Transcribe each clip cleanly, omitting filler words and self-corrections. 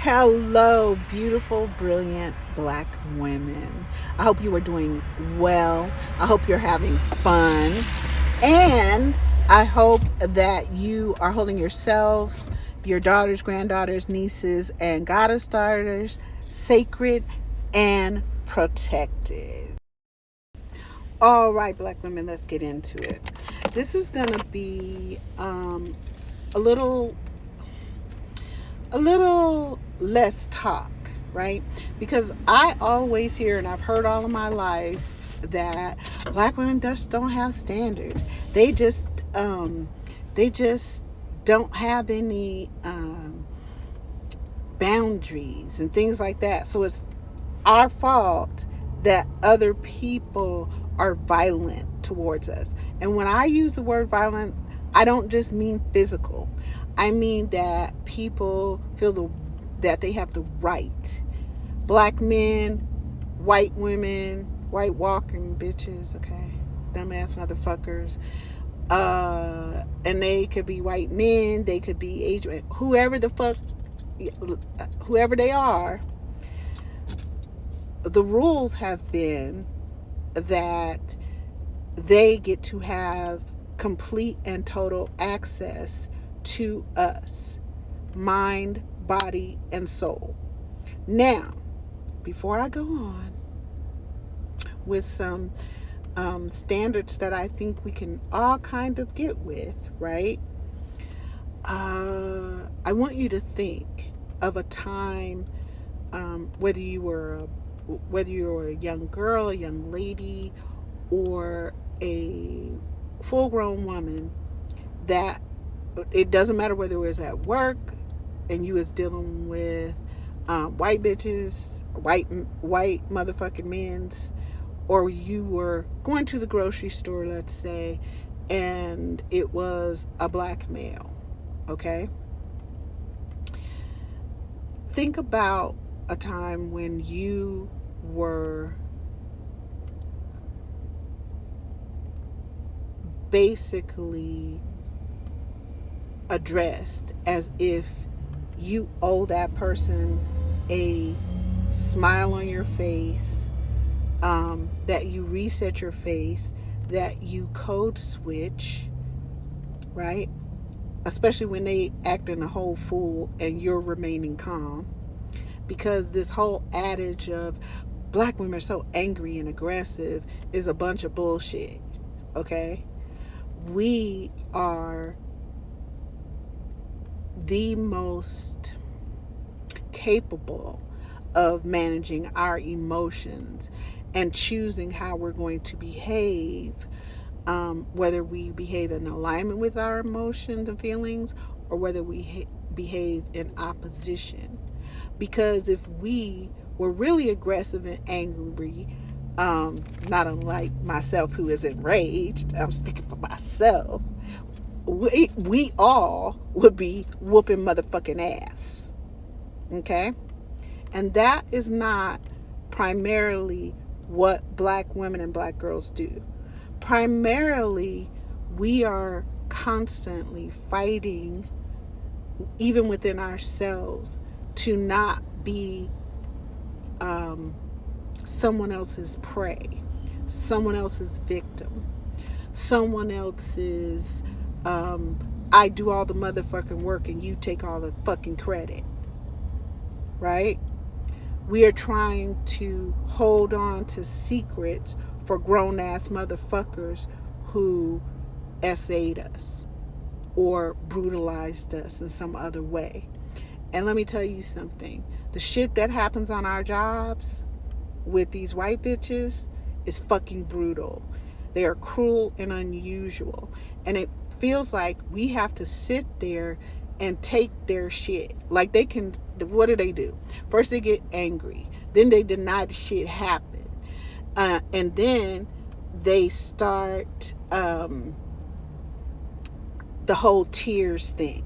Hello, beautiful, brilliant black women. I hope you are doing well. I hope you're having fun. And I hope that you are holding yourselves, your daughters, granddaughters, nieces, and goddess daughters sacred and protected. All right, black women, let's get into it. This is going to be a little less talk, right? Because I always hear, and I've heard all of my life, that black women just don't have standards. They just they just don't have any boundaries and things like that. So it's our fault that other people are violent towards us. And when I use the word violent, I don't just mean physical. I mean that people feel that they have the right. Black men, white women, white walking bitches, okay, dumbass motherfuckers. And they could be white men, they could be Asian, whoever the fuck, whoever they are. The rules have been that they get to have complete and total access to us, mind, body, and soul. Now, before I go on with some standards that I think we can all kind of get with, right? I want you to think of a time, whether you were a young girl, a young lady, or a full-grown woman, that it doesn't matter whether it was at work and you was dealing with white bitches, white motherfucking men's, or you were going to the grocery store, let's say, and it was a black male, okay? Think about a time when you were basically addressed as if you owe that person a smile on your face, that you reset your face, that you code switch, right? Especially when they acting a whole fool and you're remaining calm. Because this whole adage of black women are so angry and aggressive is a bunch of bullshit, okay? We are the most capable of managing our emotions and choosing how we're going to behave, whether we behave in alignment with our emotions and feelings or whether we behave in opposition. Because if we were really aggressive and angry, not unlike myself who is enraged, I'm speaking for myself, we all would be whooping motherfucking ass. Okay? And that is not primarily what black women and black girls do. Primarily, we are constantly fighting, even within ourselves, to not be someone else's prey, someone else's victim, someone else's I do all the motherfucking work and you take all the fucking credit, right? We are trying to hold on to secrets for grown-ass motherfuckers who essayed us or brutalized us in some other way. And let me tell you something. The shit that happens on our jobs with these white bitches is fucking brutal. They are cruel and unusual. And it feels like we have to sit there and take their shit. Like they can, what do? First they get angry. Then they deny the shit happened. And then they start the whole tears thing.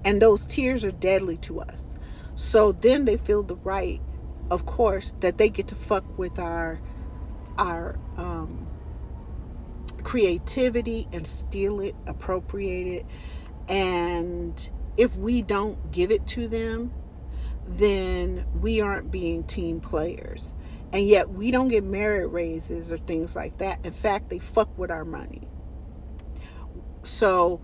And those tears are deadly to us. So then they feel the right, of course, that they get to fuck with our creativity and steal it, appropriate it. And if we don't give it to them, then we aren't being team players. And yet we don't get merit raises or things like that. In fact, they fuck with our money. So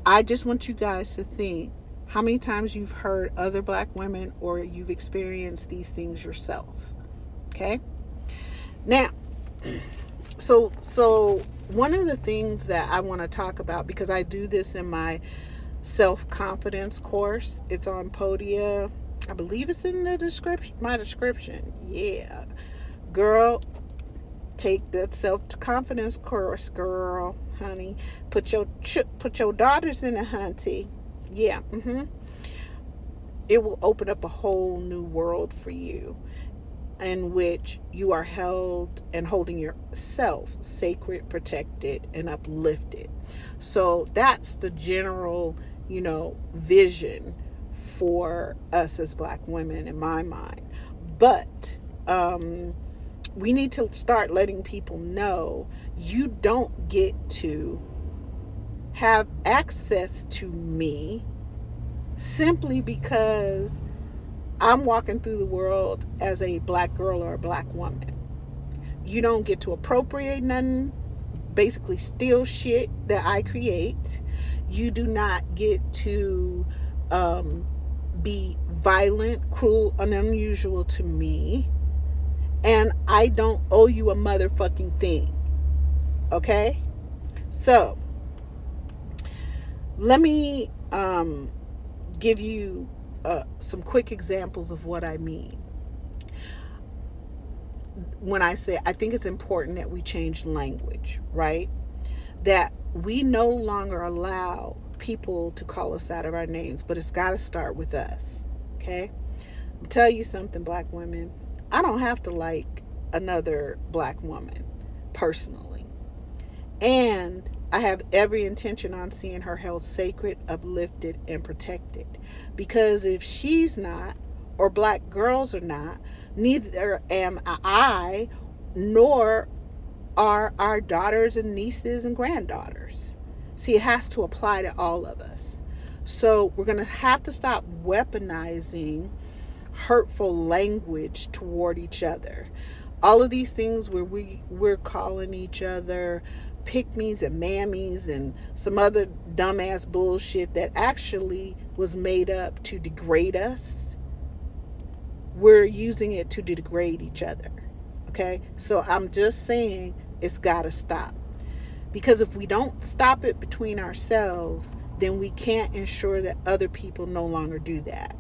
I just want you guys to think how many times you've heard other black women or you've experienced these things yourself. Okay? Now, so one of the things that I want to talk about, because I do this in my self-confidence course, it's on Podia. I believe it's in the description, my description. Yeah. Girl, take that self-confidence course, girl, honey. Put your daughters in it, hunty. Yeah. It will open up a whole new world for you, in which you are held and holding yourself sacred, protected, and uplifted. So that's the general, vision for us as black women in my mind. But we need to start letting people know you don't get to have access to me simply because I'm walking through the world as a black girl or a black woman. You don't get to appropriate nothing, basically steal shit that I create. You do not get to be violent, cruel, and unusual to me. And I don't owe you a motherfucking thing. Okay? So, let me give you some quick examples of what I mean. When I say I think it's important that we change language, right? That we no longer allow people to call us out of our names, but it's got to start with us, okay? I'll tell you something, black women. I don't have to like another black woman personally. And I have every intention on seeing her held sacred, uplifted, and protected. Because if she's not, or black girls are not, neither am I, nor are our daughters and nieces and granddaughters. See, it has to apply to all of us. So we're going to have to stop weaponizing hurtful language toward each other. All of these things where we're calling each other pick-me's and mammies and some other dumbass bullshit that actually was made up to degrade us. We're using it to degrade each other. Okay? So I'm just saying it's got to stop. Because if we don't stop it between ourselves, then we can't ensure that other people no longer do that.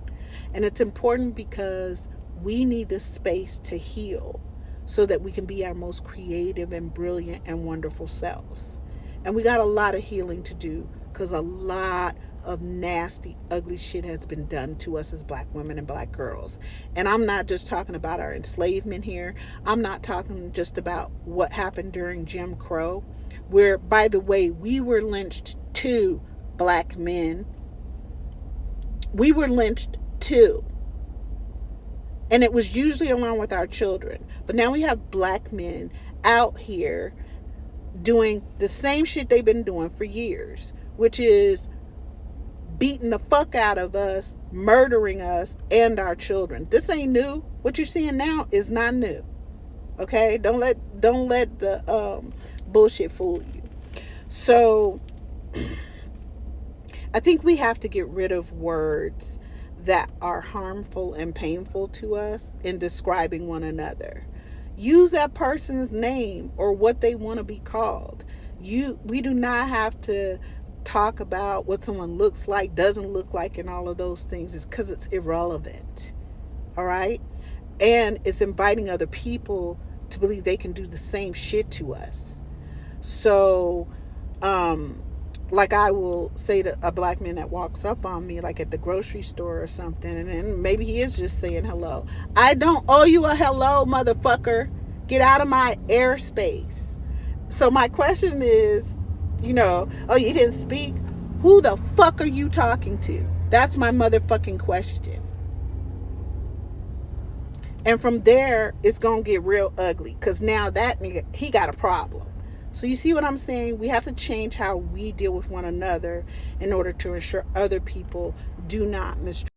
And it's important because we need the space to heal so that we can be our most creative and brilliant and wonderful selves. And we got a lot of healing to do because a lot of nasty, ugly shit has been done to us as black women and black girls. And I'm not just talking about our enslavement here. I'm not talking just about what happened during Jim Crow, where, by the way, we were lynched too, black men. We were lynched too. And it was usually along with our children. But now we have black men out here doing the same shit they've been doing for years, which is beating the fuck out of us, murdering us and our children. This ain't new. What you're seeing now is not new. Okay? Don't let the bullshit fool you. So I think we have to get rid of words that are harmful and painful to us in describing one another. Use that person's name or what they want to be called. We do not have to talk about what someone looks like, doesn't look like, and all of those things. It's because it's irrelevant. All right? And it's inviting other people to believe they can do the same shit to us. So, like I will say to a black man that walks up on me, like at the grocery store or something, and then maybe he is just saying hello. I don't owe you a hello, motherfucker. Get out of my airspace. So my question is, oh, you didn't speak? Who the fuck are you talking to? That's my motherfucking question. And from there, it's going to get real ugly. Because now that nigga, he got a problem. So you see what I'm saying? We have to change how we deal with one another in order to ensure other people do not mistreat